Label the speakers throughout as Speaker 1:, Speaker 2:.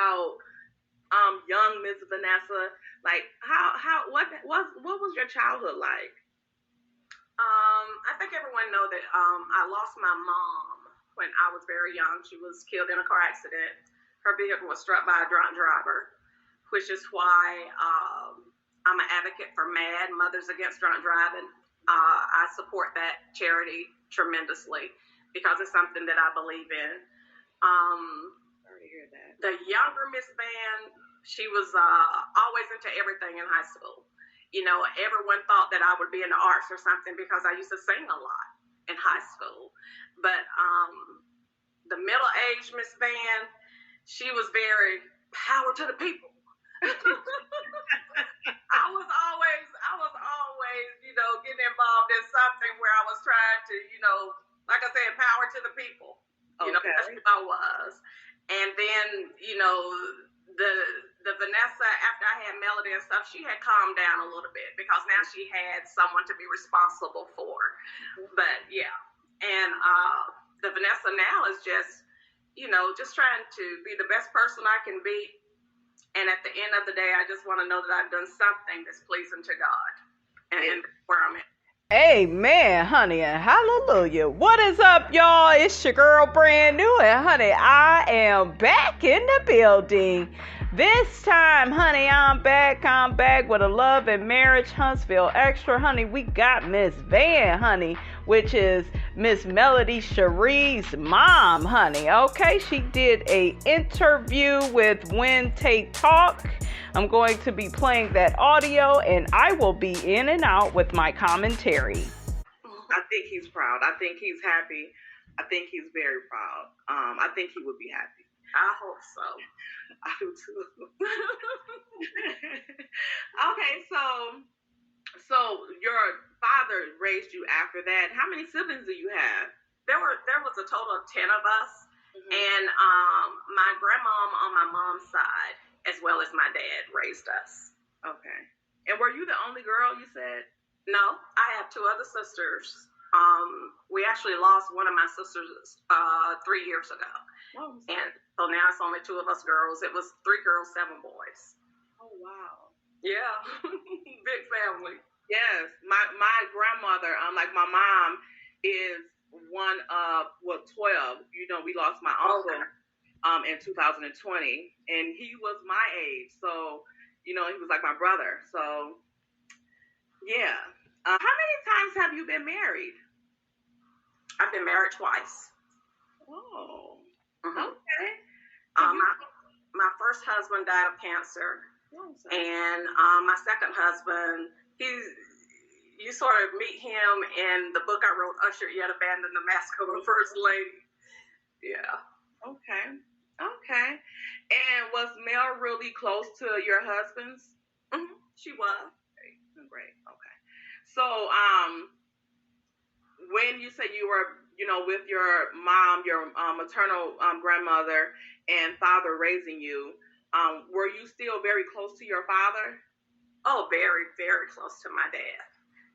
Speaker 1: about young Miss Vanessa. Like, what was your childhood like?
Speaker 2: I think everyone know that I lost my mom when I was very young. She was killed in a car accident. Her vehicle was struck by a drunk driver, which is why I'm an advocate for MAD, Mothers Against Drunk Driving. I support that charity tremendously because it's something that I believe in.
Speaker 1: Sorry to hear that.
Speaker 2: The younger Miss Vann, she was always into everything in high school. You know, everyone thought that I would be in the arts or something because I used to sing a lot in high school. But the middle-aged Miss Vann, she was very power to the people. I was always, you know, getting involved in something where I was trying to, you know, like I said, power to the people. You know, that's who I was. And then, you know, the Vanessa, after I had Melody and stuff, she had calmed down a little bit because now she had someone to be responsible for. But yeah, and the Vanessa now is just, you know, just trying to be the best person I can be. And at the end of the day, I just want to know that I've done something that's pleasing to God, and where I'm at.
Speaker 3: Amen, honey, and hallelujah. What is up, y'all? It's your girl, Brand New, and honey, I am back in the building. This time, honey, I'm back with a Love and Marriage Huntsville Extra. Honey, we got Miss Vann, honey, which is Miss Melody Cherie's mom, honey. Okay, she did a interview with When Tate Talk. I'm going to be playing that audio, and I will be in and out with my commentary.
Speaker 1: I think he's proud. I think he's happy. I think he's very proud. I think he would be happy.
Speaker 2: I hope so.
Speaker 1: I do too. Okay, so your father raised you after that. How many siblings do you have?
Speaker 2: There was a total of 10 of us, and my grandmom on my mom's side, as well as my dad, raised us.
Speaker 1: Okay. And were you the only girl, you said?
Speaker 2: No, I have two other sisters. We actually lost one of my sisters 3 years ago.
Speaker 1: Oh,
Speaker 2: and so now it's only two of us girls. It was 3 girls, 7 boys.
Speaker 1: Oh, wow.
Speaker 2: Yeah. Big family.
Speaker 1: Yes. My grandmother, like my mom, is one of, 12. You know, we lost my uncle in 2020, and he was my age. So, you know, he was like my brother. So, yeah. How many times have you been married?
Speaker 2: I've been married twice.
Speaker 1: Oh.
Speaker 2: Mm-hmm.
Speaker 1: Okay.
Speaker 2: My first husband died of cancer, and my second husband, you sort of meet him in the book I wrote, Usher Yet Abandoned the Mask of a First Lady. Yeah.
Speaker 1: Okay. And was Mel really close to your husband's?
Speaker 2: Mm-hmm. She was.
Speaker 1: Great. Okay. So, when you say you were, you know, with your mom, your maternal grandmother and father raising you, were you still very close to your father?
Speaker 2: Oh, very, very close to my dad.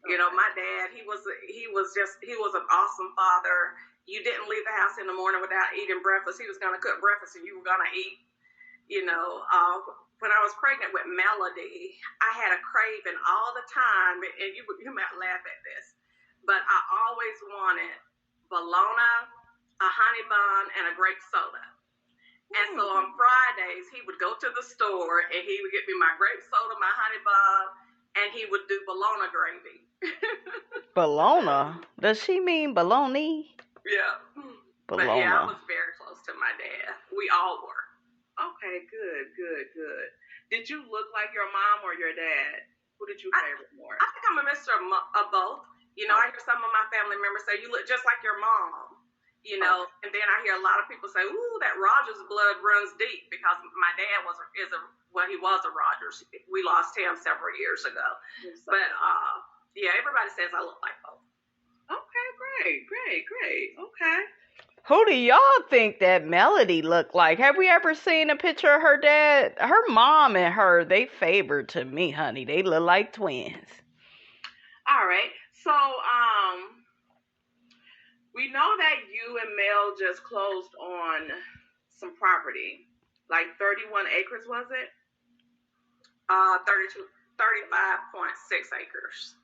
Speaker 2: Okay. You know, my dad, he was an awesome father. You didn't leave the house in the morning without eating breakfast. He was going to cook breakfast and you were going to eat. You know, when I was pregnant with Melody, I had a craving all the time, and you might laugh at this, but I always wanted bologna, a honey bun, and a grape soda. And so on Fridays, he would go to the store, and he would get me my grape soda, my honey bun, and he would do bologna gravy.
Speaker 3: Bologna? Does she mean bologna?
Speaker 2: Yeah.
Speaker 3: Bologna.
Speaker 2: But yeah, I was very close to my dad. We all were.
Speaker 1: Okay, good. Did you look like your mom or your dad? Who did you favorite more?
Speaker 2: I think I'm a mixture of both. You know, I hear some of my family members say, you look just like your mom. You know, and then I hear a lot of people say, ooh, that Rogers blood runs deep, because my dad he was a Rogers. We lost him several years ago. Yes, but yeah, everybody says I look like both.
Speaker 1: Okay, great. Okay.
Speaker 3: Who do y'all think that Melody looked like? Have we ever seen a picture of her dad? Her mom and her, they favored to me, honey. They look like twins.
Speaker 1: All right. So, we know that you and Mel just closed on some property. like 31 acres, was it?
Speaker 2: 35.6 acres.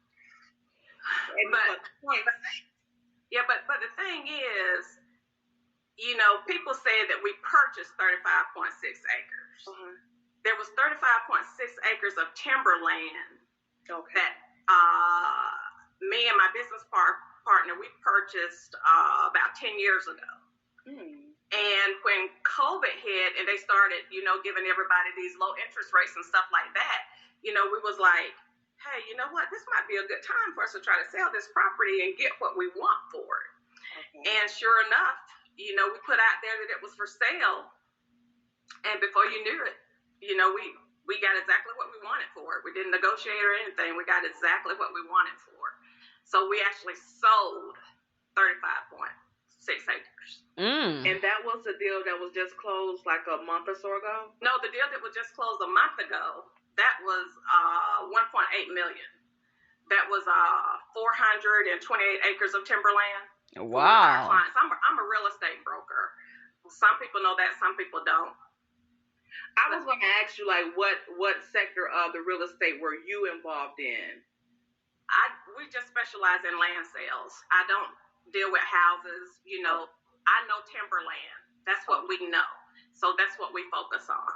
Speaker 2: But the thing is, you know, people say that we purchased 35.6 acres. Uh-huh. There was 35.6 acres of timberland that me and my business partner, we purchased about 10 years ago. And when COVID hit and they started, you know, giving everybody these low interest rates and stuff like that, you know, we was like, hey, you know what, this might be a good time for us to try to sell this property and get what we want for it. And sure enough, you know, we put out there that it was for sale. And before you knew it, you know, we got exactly what we wanted for it. We didn't negotiate or anything. We got exactly what we wanted for it. So we actually sold 35.6 acres.
Speaker 1: And that was the deal that was just closed like a month or so ago?
Speaker 2: No, the deal that was just closed a month ago, that was $1.8 million. That was 428 acres of timberland.
Speaker 3: Wow.
Speaker 2: I'm a real estate broker. Some people know that, some people don't.
Speaker 1: I was going to ask you, like, what sector of the real estate were you involved in?
Speaker 2: We just specialize in land sales. I don't deal with houses. You know, I know timberland. That's what we know. So that's what we focus on.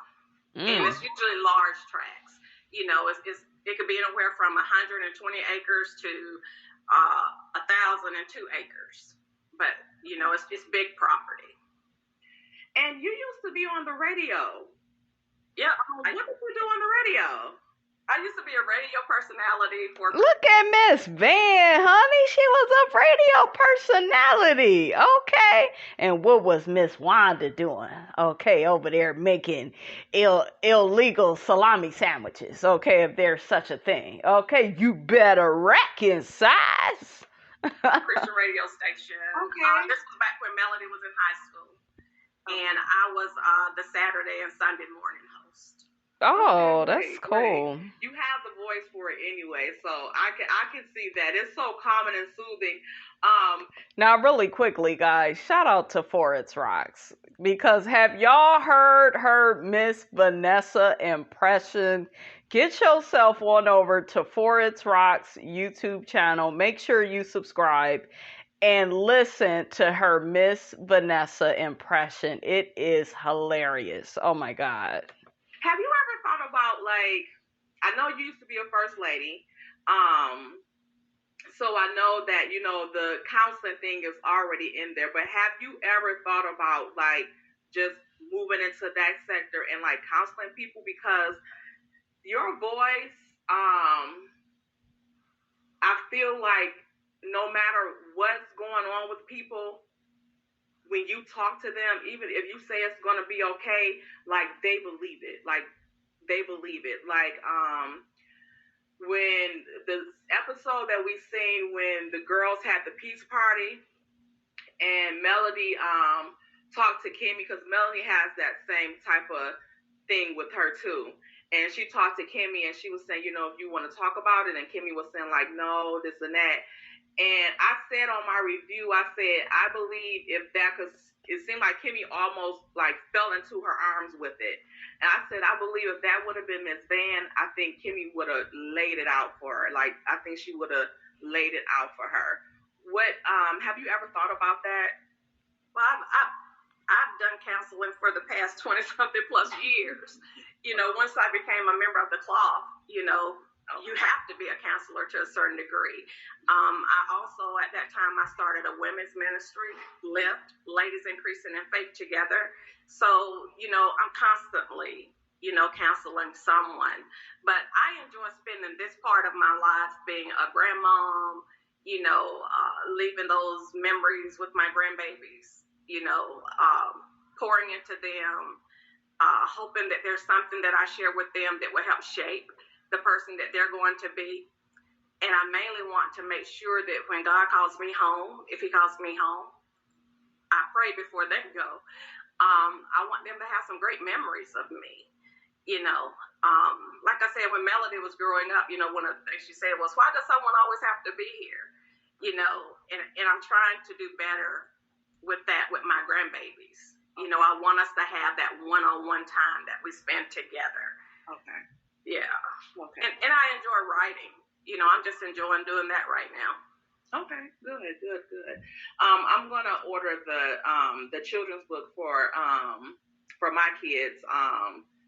Speaker 2: And it's usually large tracts. You know, it could be anywhere from 120 acres to 1,002 acres. But, you know, it's big property.
Speaker 1: And you used to be on the radio.
Speaker 2: Yeah.
Speaker 1: What did you do on the radio?
Speaker 2: I used to be a radio personality for...
Speaker 3: Look at Miss Vann, honey. She was a radio personality. Okay. And what was Miss Wanda doing? Okay, over there making illegal salami sandwiches. Okay, if there's such a thing. Okay, you better rack in size.
Speaker 2: Christian radio station. Okay. This was back when Melody was in high school. And I was the Saturday and Sunday morning host.
Speaker 3: Oh, that's cool.
Speaker 1: Great. You have the voice for it anyway, so I can see that. It's so calming and soothing.
Speaker 3: Now, really quickly, guys, shout out to Forest Rocks, because have y'all heard her Miss Vanessa impression? Get yourself on over to Forest Rocks YouTube channel. Make sure you subscribe and listen to her Miss Vanessa impression. It is hilarious. Oh my God.
Speaker 1: Have you ever thought about, like, I know you used to be a first lady, so I know that, you know, the counseling thing is already in there, but have you ever thought about, like, just moving into that sector and, like, counseling people? Because your voice, I feel like no matter what's going on with people, when you talk to them, even if you say it's going to be okay, like, they believe it. Like, they believe it. Like, when the episode that we seen when the girls had the peace party and Melody talked to Kimmy, because Melody has that same type of thing with her too. And she talked to Kimmy and she was saying, you know, if you want to talk about it, and Kimmy was saying, like, no, this and that. And I said on my review, I said, I believe if that, because it seemed like Kimmy almost, like, fell into her arms with it. And I said, I believe if that would have been Miss Vann, I think Kimmy would have laid it out for her. Like, I think she would have laid it out for her. What, have you ever thought about that?
Speaker 2: Well, I've done counseling for the past 20-something plus years. You know, once I became a member of the cloth, you know, you have to be a counselor to a certain degree. I also, at that time, I started a women's ministry, Lift, Ladies Increasing in Faith Together. So, you know, I'm constantly, you know, counseling someone. But I enjoy spending this part of my life being a grandmom, you know, leaving those memories with my grandbabies, you know, pouring into them, hoping that there's something that I share with them that will help shape the person that they're going to be. And I mainly want to make sure that when God calls me home, if he calls me home, I pray before they go. I want them to have some great memories of me. You know, like I said, when Melody was growing up, you know, one of the things she said was, why does someone always have to be here? You know, and I'm trying to do better with that with my grandbabies. You know, I want us to have that one-on-one time that we spend together.
Speaker 1: Okay.
Speaker 2: Yeah.
Speaker 1: Okay.
Speaker 2: And I enjoy writing. You know, I'm just enjoying doing that right now.
Speaker 1: Okay, good. I'm gonna order the children's book for my kids.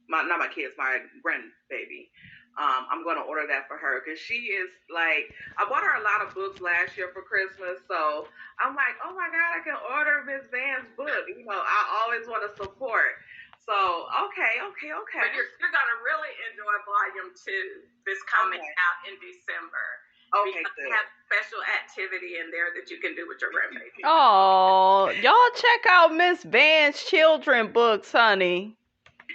Speaker 1: Not my kids, my grandbaby. I'm gonna order that for her because she is like, I bought her a lot of books last year for Christmas, so I'm like, oh my God, I can order Miss Vann's book. You know, I always want to support. So okay.
Speaker 2: But you're gonna really enjoy volume 2 this coming out in December.
Speaker 1: Okay,
Speaker 2: because
Speaker 1: good.
Speaker 2: we have special activity in there that you can do with your grandbaby.
Speaker 3: Oh, y'all check out Miss Vann's children books, honey.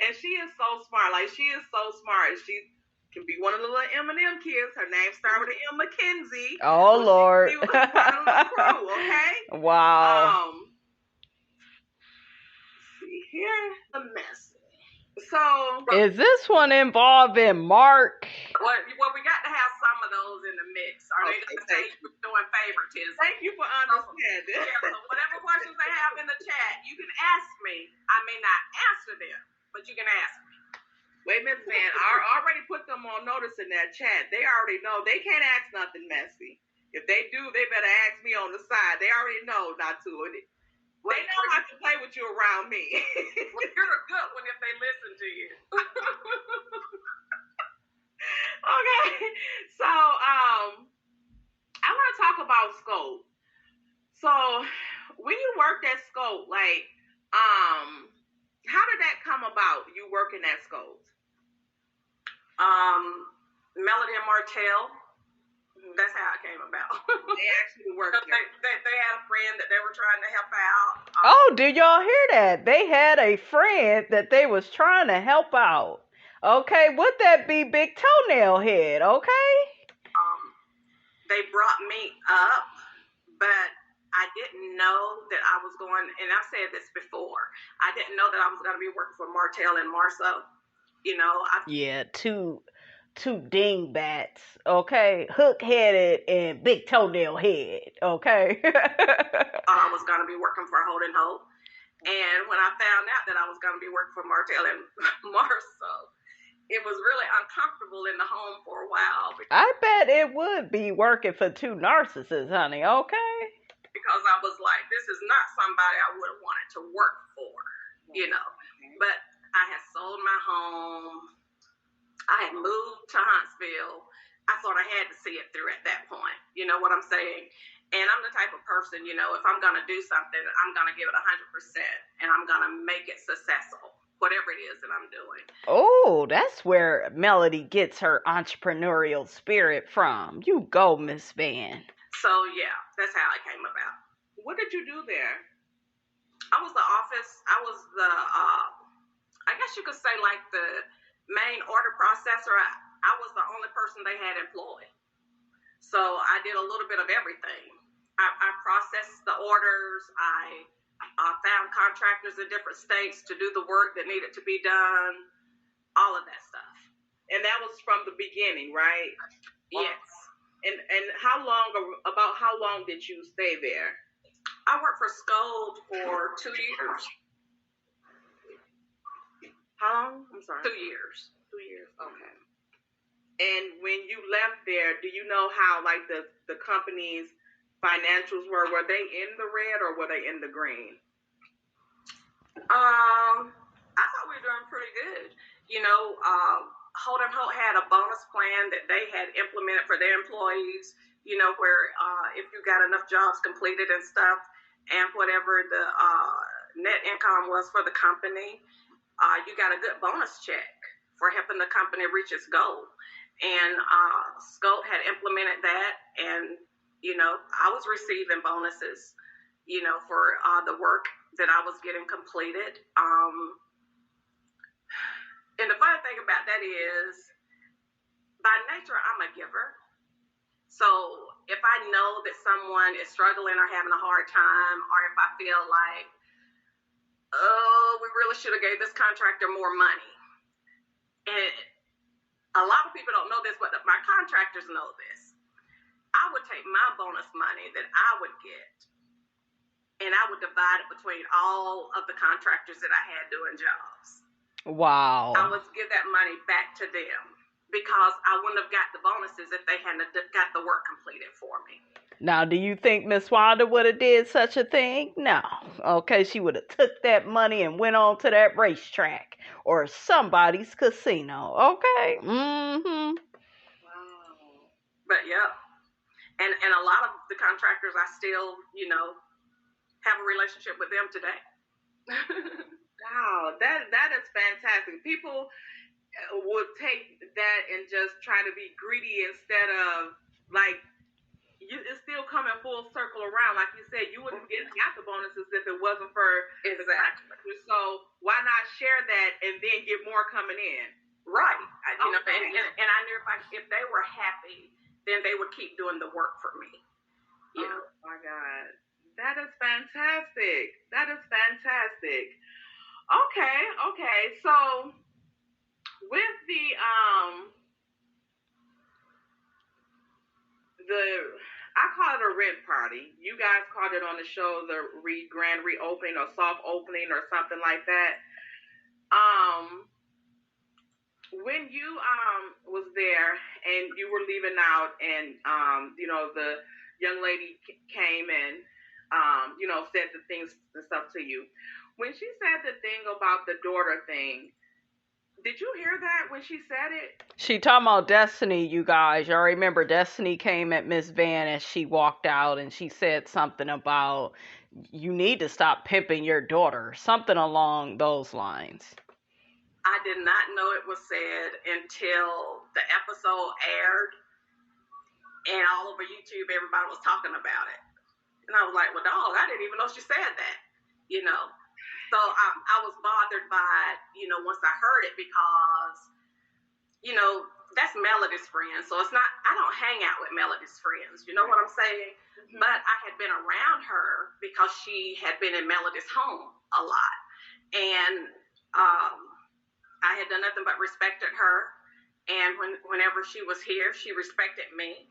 Speaker 1: And she is so smart. Like, she is so smart. She can be one of the little M&M kids. Her name started with M. Mackenzie.
Speaker 3: Oh, so Lord.
Speaker 1: She was part of the crew, okay?
Speaker 3: Wow.
Speaker 1: See here.
Speaker 2: A mess.
Speaker 1: So,
Speaker 3: is this one involving Mark?
Speaker 2: Well, we got to have some of those in the mix. Are they going to say you're doing favoritism?
Speaker 1: Thank you for understanding.
Speaker 2: So whatever questions they have in the chat, you can ask me. I may not answer them, but you can ask me.
Speaker 1: Wait, Miss Vann, I already put them on notice in that chat. They already know. They can't ask nothing messy. If they do, they better ask me on the side. They already know not to. They know not to play with you around me.
Speaker 2: Well, you're a good one if they listen to you.
Speaker 1: Okay. So, I want to talk about Scope. So, when you worked at Scope, like, how did that come about, you working at Scope?
Speaker 2: Melody and Martell. That's how it came about.
Speaker 1: They actually worked there.
Speaker 2: They had a friend that they were trying to help out.
Speaker 3: Oh, did y'all hear that? They had a friend that they was trying to help out. Okay, would that be Big Toenail Head? Okay.
Speaker 2: They brought me up, but I didn't know that I was going, and I said this before, I didn't know that I was going to be working for MARTELL and MARSAU. You know,
Speaker 3: yeah, two dingbats, okay? Hook-headed and Big Toenail Head, okay?
Speaker 2: I was going to be working for Holden Hope. And when I found out that I was going to be working for MARTELL and MARSAU, it was really uncomfortable in the home for a while.
Speaker 3: I bet it would be working for two narcissists, honey, okay?
Speaker 2: Because I was like, this is not somebody I would have wanted to work for, you know. But I had sold my home. I had moved to Huntsville. I thought I had to see it through at that point. You know what I'm saying? And I'm the type of person, you know, if I'm going to do something, I'm going to give it 100%. And I'm going to make it successful, whatever it is that I'm doing.
Speaker 3: Oh, that's where Melody gets her entrepreneurial spirit from. You go, Miss Vann.
Speaker 2: So, yeah, that's how it came about.
Speaker 1: What did you do there?
Speaker 2: I was the office. I was the, I guess you could say like the main order processor. I was the only person they had employed. So I did a little bit of everything. I processed the orders. I found contractors in different states to do the work that needed to be done. All of that stuff.
Speaker 1: And that was from the beginning, right?
Speaker 2: Yes.
Speaker 1: And about how long did you stay there?
Speaker 2: I worked for Scold for 2 years.
Speaker 1: How long? I'm sorry.
Speaker 2: 2 years.
Speaker 1: 2 years. Okay. And when you left there, do you know how like the company's financials were? Were they in the red or were they in the green?
Speaker 2: I thought we were doing pretty good. You know, Holden Hope had a bonus plan that they had implemented for their employees, you know, where if you got enough jobs completed and stuff, and whatever the net income was for the company, you got a good bonus check for helping the company reach its goal. And Scope had implemented that, and, you know, I was receiving bonuses, you know, for the work that I was getting completed. And the funny thing about that is, by nature, I'm a giver. So if I know that someone is struggling or having a hard time, or if I feel like, oh, we really should have gave this contractor more money. And a lot of people don't know this, but my contractors know this. I would take my bonus money that I would get and I would divide it between all of the contractors that I had doing jobs.
Speaker 3: Wow.
Speaker 2: I would give that money back to them because I wouldn't have got the bonuses if they hadn't got the work completed for me.
Speaker 3: Now, do you think Miss Wanda would have did such a thing? No. Okay, she would have took that money and went on to that racetrack or somebody's casino. Okay. Mm-hmm.
Speaker 2: Wow. But yeah. And a lot of the contractors, I still, have a relationship with them today.
Speaker 1: Wow, that is fantastic. People would take that and just try to be greedy instead of like it's still coming full circle around. Like you said, you wouldn't got the bonuses if it wasn't for the contractors. So why not share that and then get more coming in?
Speaker 2: Right. Okay. And I knew if they were happy, then they would keep doing the work for me.
Speaker 1: Oh my God. That is fantastic. That is fantastic. Okay. So with the I call it a rent party. You guys called it on the show the grand reopening or soft opening or something like that. When you was there and you were leaving out and the young lady came and said the things and stuff to you. When she said the thing about the daughter thing, did you hear that when she said it?
Speaker 3: She talking about Destiny, you guys. Y'all remember Destiny came at Miss Vann as she walked out and she said something about you need to stop pimping your daughter. Something along those lines.
Speaker 2: I did not know it was said until the episode aired and all over YouTube everybody was talking about it. And I was like, well, dog, I didn't even know she said that, So I was bothered by it, once I heard it because, that's Melody's friend. So it's not, I don't hang out with Melody's friends. You know what I'm saying? Mm-hmm. But I had been around her because she had been in Melody's home a lot. And I had done nothing but respected her. And whenever she was here, she respected me,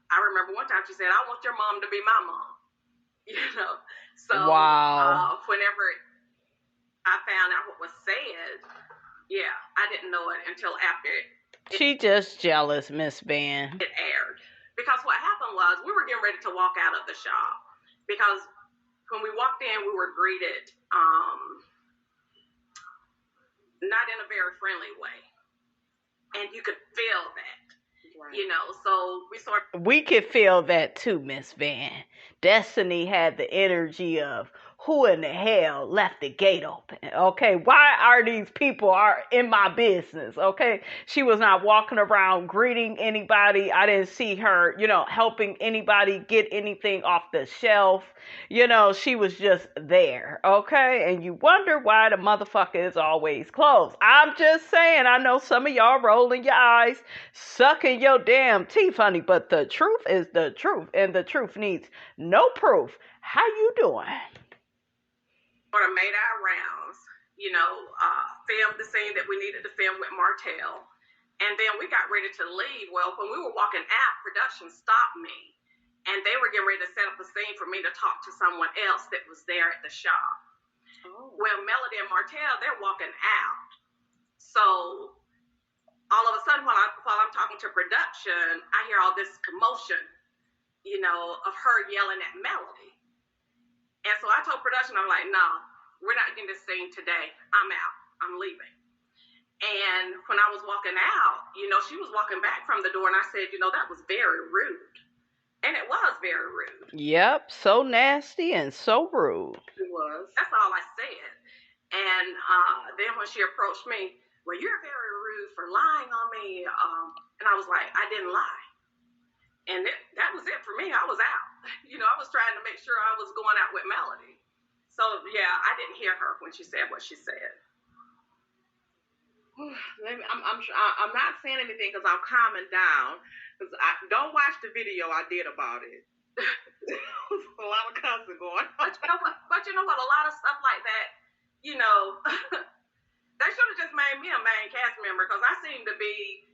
Speaker 2: I remember one time she said, I want your mom to be my mom, So
Speaker 3: wow.
Speaker 2: Whenever I found out what was said, I didn't know it until after
Speaker 3: she just jealous, Miss Vann.
Speaker 2: It aired. Because what happened was we were getting ready to walk out of the shop. Because when we walked in, we were greeted not in a very friendly way. And you could feel that. Right. So
Speaker 3: we could feel that too, Miss Vann. Destiny had the energy of who in the hell left the gate open? Okay, why are these people are in my business? Okay, she was not walking around greeting anybody. I didn't see her, helping anybody get anything off the shelf. She was just there. Okay, and you wonder why the motherfucker is always closed. I'm just saying. I know some of y'all rolling your eyes, sucking your damn teeth, honey, but the truth is the truth, and the truth needs no proof. How you doing?
Speaker 2: Made our rounds, filmed the scene that we needed to film with Martell. And then we got ready to leave. Well, when we were walking out, production stopped me. And they were getting ready to set up a scene for me to talk to someone else that was there at the shop. Oh. Well, Melody and Martell, they're walking out. So all of a sudden, while I'm talking to production, I hear all this commotion, of her yelling at Melody. And so I told production, I'm like, no, we're not getting this scene today. I'm out. I'm leaving. And when I was walking out, she was walking back from the door, and I said, that was very rude. And it was very rude.
Speaker 3: Yep, so nasty and so rude.
Speaker 2: It was. That's all I said. And then when she approached me, well, you're very rude for lying on me. And I was like, I didn't lie. And that was it for me. I was out. I was trying to make sure I was going out with Melody. So, I didn't hear her when she said what she said.
Speaker 1: I'm not saying anything because I'm calming down. Because I don't watch the video I did about it. There was a lot of cussing going on.
Speaker 2: But you know what? A lot of stuff like that, they should have just made me a main cast member because I seem to be,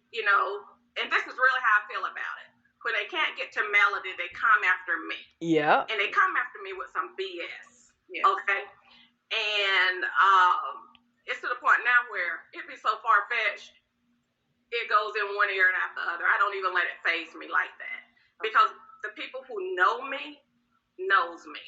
Speaker 2: and this is really how I feel about it. when they can't get to Melody, they come after me.
Speaker 3: Yeah.
Speaker 2: And they come after me with some BS.
Speaker 1: Yeah.
Speaker 2: Okay? And it's to the point now where it be so far-fetched, it goes in one ear and out the other. I don't even let it faze me like that. Because the people who know me knows me.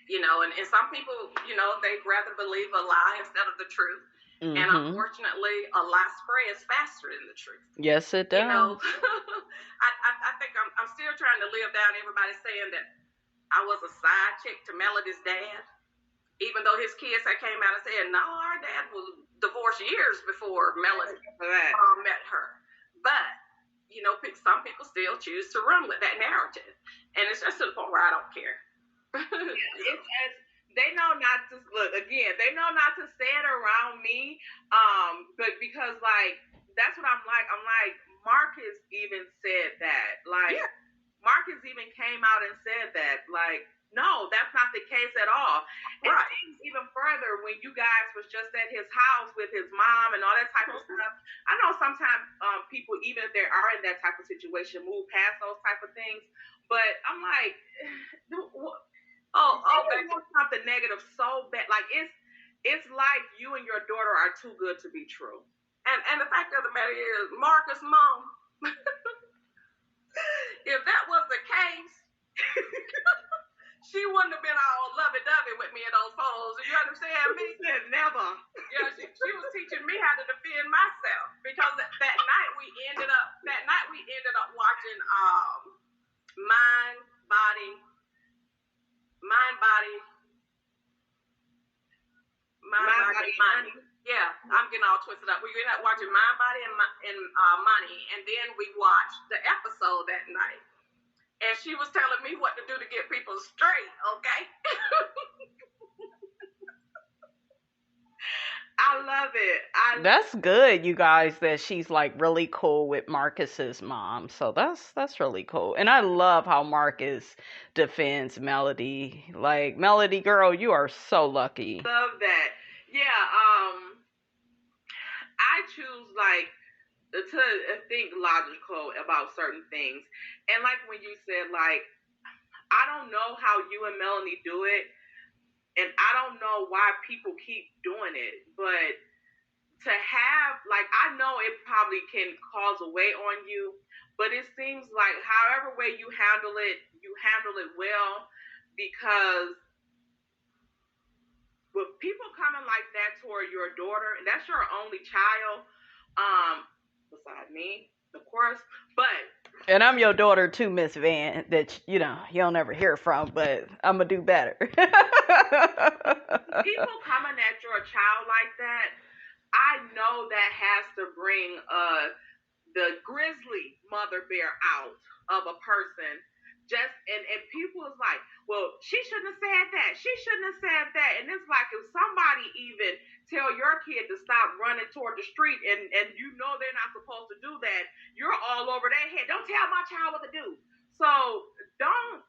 Speaker 2: You know, and some people, you know, they'd rather believe a lie instead of the truth. Mm-hmm. And unfortunately, a lie spreads faster than the truth.
Speaker 3: Yes, it does.
Speaker 2: You know, I think I'm still trying to live down everybody saying that I was a side chick to Melody's dad. Even though his kids had came out and said, no, our dad was divorced years before Melody met her. But, you know, some people still choose to run with that narrative. And it's just to the point where I don't care.
Speaker 1: They know not to look again. They know not to say it around me, but because like that's what I'm like. Marcus even said that. Like Marcus even came out and said that. Like no, that's not the case at all. And things even further when you guys was just at his house with his mom and all that type of stuff. I know sometimes people, even if they are in that type of situation, move past those type of things. But I'm like. They want something negative so bad. Like it's like you and your daughter are too good to be true.
Speaker 2: And the fact of the matter is, Marcus' mom, if that was the case, she wouldn't have been all lovey-dovey with me in those photos. You understand me?
Speaker 1: Never.
Speaker 2: Yeah, she was teaching me how to defend myself because that night we ended up watching Mind, Body, Money. Yeah, I'm getting all twisted up. We ended up watching Mind, Body, and Money, and then we watched the episode that night. And she was telling me what to do to get people straight, okay?
Speaker 1: I love it.
Speaker 3: That's good, you guys, that she's like really cool with Marcus's mom. So that's really cool. And I love how Marcus defends Melody. Like, Melody girl, you are so lucky.
Speaker 1: Love that. Yeah, I choose like to think logical about certain things. And like when you said like I don't know how you and Melanie do it. And I don't know why people keep doing it, but to have, like, I know it probably can cause a weight on you, but it seems like however way you handle it well, because with people coming like that toward your daughter, and that's your only child, beside me, of course, but...
Speaker 3: And I'm your daughter too, Miss Vann, that, you know, you'll never hear from, but I'm going to do better.
Speaker 1: People coming at your child like that, I know that has to bring the grizzly mother bear out of a person. And people is like, well, she shouldn't have said that. She shouldn't have said that. And it's like if somebody even tell your kid to stop running toward the street and you know they're not supposed to do that, you're all over their head. Don't tell my child what to do. So don't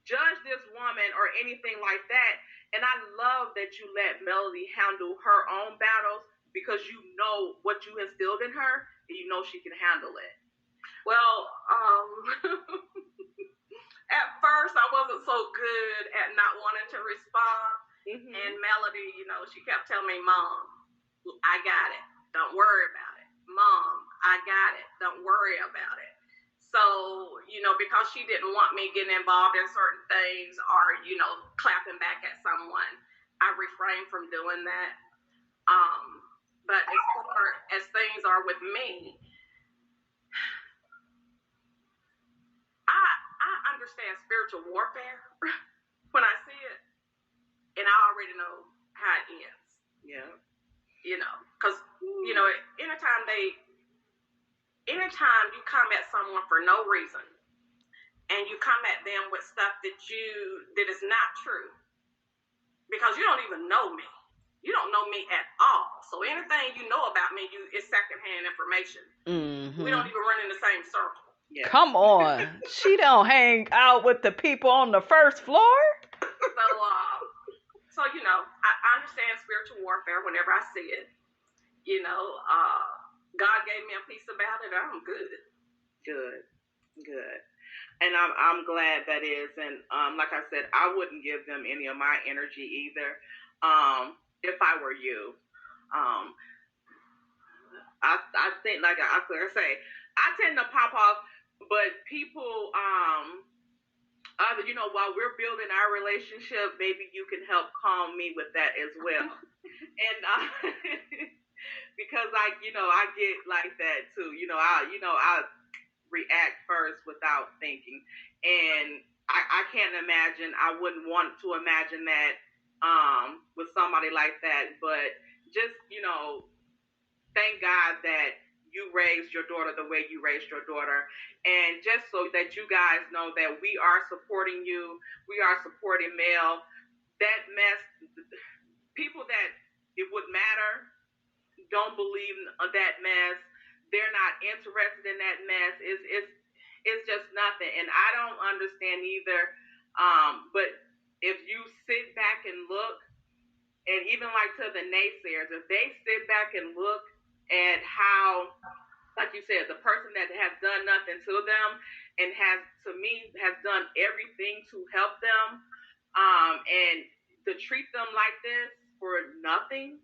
Speaker 1: judge this woman or anything like that. And I love that you let Melody handle her own battles because you know what you instilled in her and you know she can handle it.
Speaker 2: Well, at first I wasn't so good at not wanting to respond. Mm-hmm. And Melody, you know, she kept telling me, Mom, I got it. Don't worry about it. Mom, I got it. Don't worry about it. So, you know, because she didn't want me getting involved in certain things or, you know, clapping back at someone, I refrained from doing that. But as far as things are with me, I understand spiritual warfare when I see it, and I already know how it ends.
Speaker 1: Yeah.
Speaker 2: You know, because, you know, anytime you come at someone for no reason, and you come at them with stuff that is not true, because you don't even know me. You don't know me at all. So anything you know about me, is secondhand information. Mm-hmm. We don't even run in the same circle.
Speaker 3: Yeah. Come on. She don't hang out with the people on the first floor?
Speaker 2: So you know, I understand spiritual warfare whenever I see it. You know, God gave me a peace about it. I'm good.
Speaker 1: Good. Good. And I'm glad that is. And like I said, I wouldn't give them any of my energy either. If I were you. I think, like I say, I tend to pop off, but people, while we're building our relationship, maybe you can help calm me with that as well. And because I get like that too. I react first without thinking, and I can't imagine. I wouldn't want to imagine that with somebody like that. But just thank God that you raised your daughter the way you raised your daughter. And just so that you guys know that we are supporting you, we are supporting Mel. That mess, people that it would matter don't believe that mess. They're not interested in that mess. It's just nothing. And I don't understand either. But if you sit back and look, and even like to the naysayers, if they sit back and look at how, like you said, the person that has done nothing to them and has done everything to help them, and to treat them like this for nothing,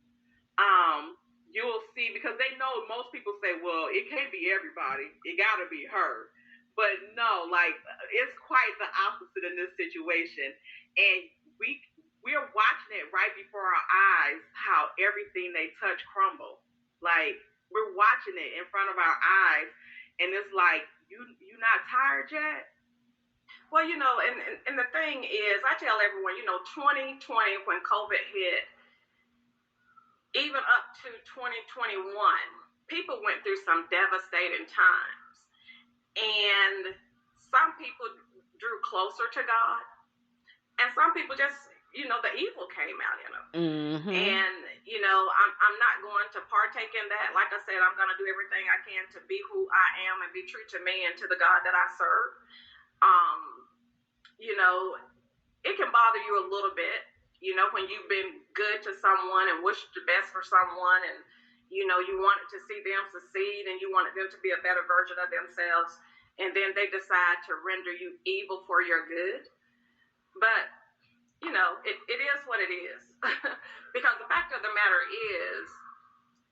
Speaker 1: you will see, because they know most people say, well, it can't be everybody, it gotta be her. But no, like, it's quite the opposite in this situation. And we're watching it right before our eyes, how everything they touch crumble. Like, we're watching it in front of our eyes, and it's like, you not tired yet?
Speaker 2: Well, and the thing is, I tell everyone, 2020, when COVID hit, even up to 2021, people went through some devastating times. And some people drew closer to God. And some people just, the evil came out in them.
Speaker 3: Mm-hmm.
Speaker 2: And, I'm not going to partake in that. Like I said, I'm going to do everything I can to be who I am and be true to me and to the God that I serve. It can bother you a little bit, when you've been good to someone and wished the best for someone, and, you wanted to see them succeed and you wanted them to be a better version of themselves, and then they decide to render you evil for your good. But, it is what it is. Because the fact of the matter is,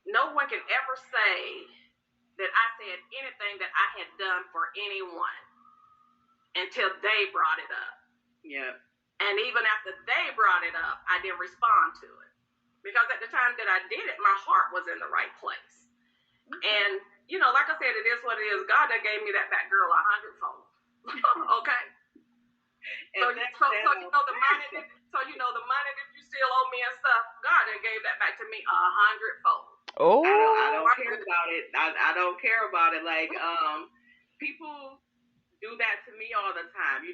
Speaker 2: no one can ever say that I said anything that I had done for anyone until they brought it up.
Speaker 1: Yeah.
Speaker 2: And even after they brought it up, I didn't respond to it. Because at the time that I did it, my heart was in the right place. Okay. And, like I said, it is what it is. God that gave me that girl 100-fold. Okay? So the money that you still owe me and stuff, God that gave that back to me 100-fold.
Speaker 3: Oh,
Speaker 1: I don't care about it. I don't care about it. Like, people do that to me all the time.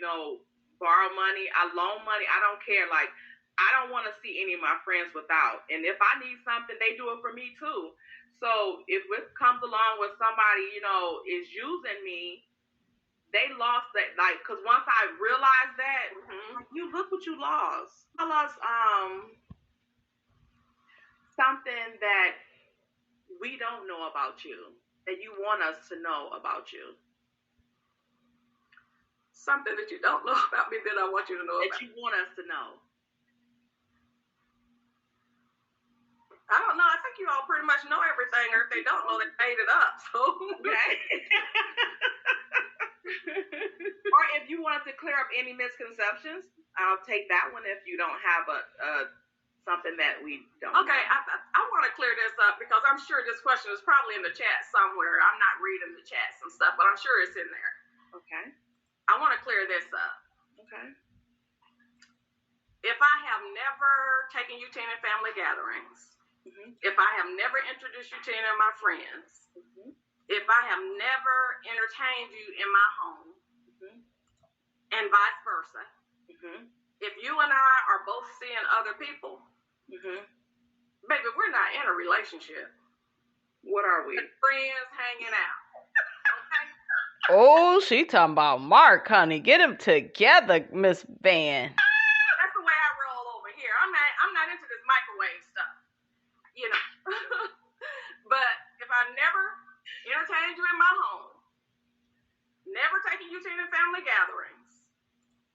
Speaker 1: Borrow money, I loan money. I don't care. Like, I don't want to see any of my friends without. And if I need something, they do it for me too. So if it comes along with somebody, is using me, they lost that. Like, because once I realized that, you look what you lost. I lost something that we don't know about you, that you want us to know about you.
Speaker 2: Something that you don't know about me that I want you to know
Speaker 1: that about. That you want us to know.
Speaker 2: I don't know. I think you all pretty much know everything, or if they don't know, they made it up. So,
Speaker 1: okay. Or if you wanted to clear up any misconceptions, I'll take that one if you don't have a something that we don't know.
Speaker 2: I want to clear this up because I'm sure this question is probably in the chat somewhere. I'm not reading the chats and stuff, but I'm sure it's in there.
Speaker 1: Okay.
Speaker 2: I want to clear this up.
Speaker 1: Okay.
Speaker 2: If I have never taken you to any family gatherings, if I have never introduced you to any of my friends, if I have never entertained you in my home, and vice versa, if you and I are both seeing other people, baby, we're not in a relationship.
Speaker 1: What are we?
Speaker 2: We're friends hanging out. Okay?
Speaker 3: Oh, she talking about Mark, honey. Get him together, Miss Vann.
Speaker 2: That's the way I roll over here. I'm not into this microwave stuff. But if I never entertained you in my home, never taken you to any family gatherings,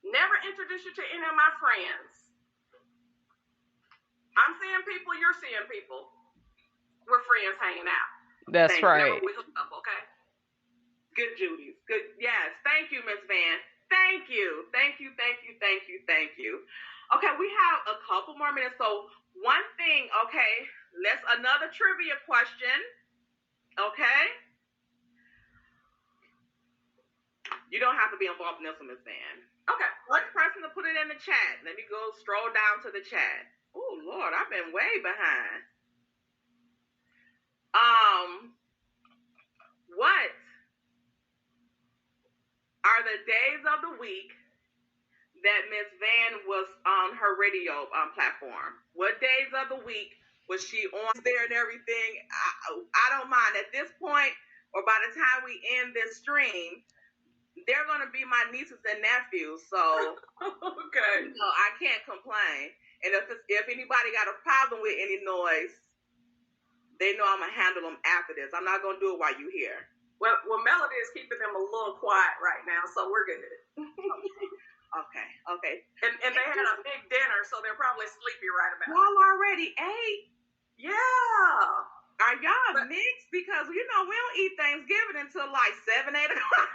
Speaker 2: never introduced you to any of my friends. I'm seeing people, you're seeing people. We're friends hanging out.
Speaker 3: That's right.
Speaker 2: We hook up, okay?
Speaker 1: Good, Judy. Good. Yes. Thank you, Miss Vann. Thank you. Thank you. Thank you. Thank you. Thank you. Okay, we have a couple more minutes. So one thing, okay, another trivia question. Okay. You don't have to be involved in this one, Miss Vann.
Speaker 2: Okay.
Speaker 1: First person to put it in the chat. Let me go stroll down to the chat. Oh Lord, I've been way behind. What are the days of the week that Miss Vann was on her radio platform? What days of the week was she on there and everything? I don't mind. At this point, or by the time we end this stream, they're going to be my nieces and nephews. So,
Speaker 2: okay.
Speaker 1: I can't complain. And if anybody got a problem with any noise, they know I'm going to handle them after this. I'm not going to do it while you're here.
Speaker 2: Well, Melody is keeping them a little quiet right now, so we're good.
Speaker 1: Okay.
Speaker 2: And they had a big dinner, so they're probably sleepy right about
Speaker 1: y'all already ate?
Speaker 2: Yeah.
Speaker 1: Are y'all mixed? Because, we don't eat Thanksgiving until like 7, 8 o'clock.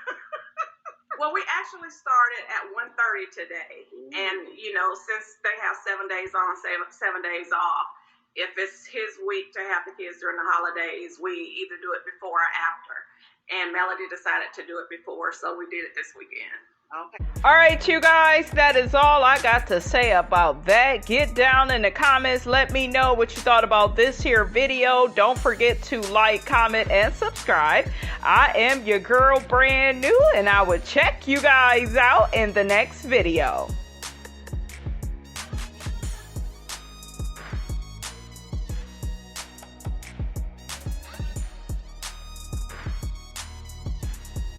Speaker 2: Well, we actually started at 1:30 today. And, since they have 7 days on, 7 days off, if it's his week to have the kids during the holidays, we either do it before or after. And Melody decided to do it before, so we did it this weekend.
Speaker 3: Okay. All right, you guys, that is all I got to say about that. Get down in the comments. Let me know what you thought about this here video. Don't forget to like, comment, and subscribe. I am your girl, brand new, and I will check you guys out in the next video.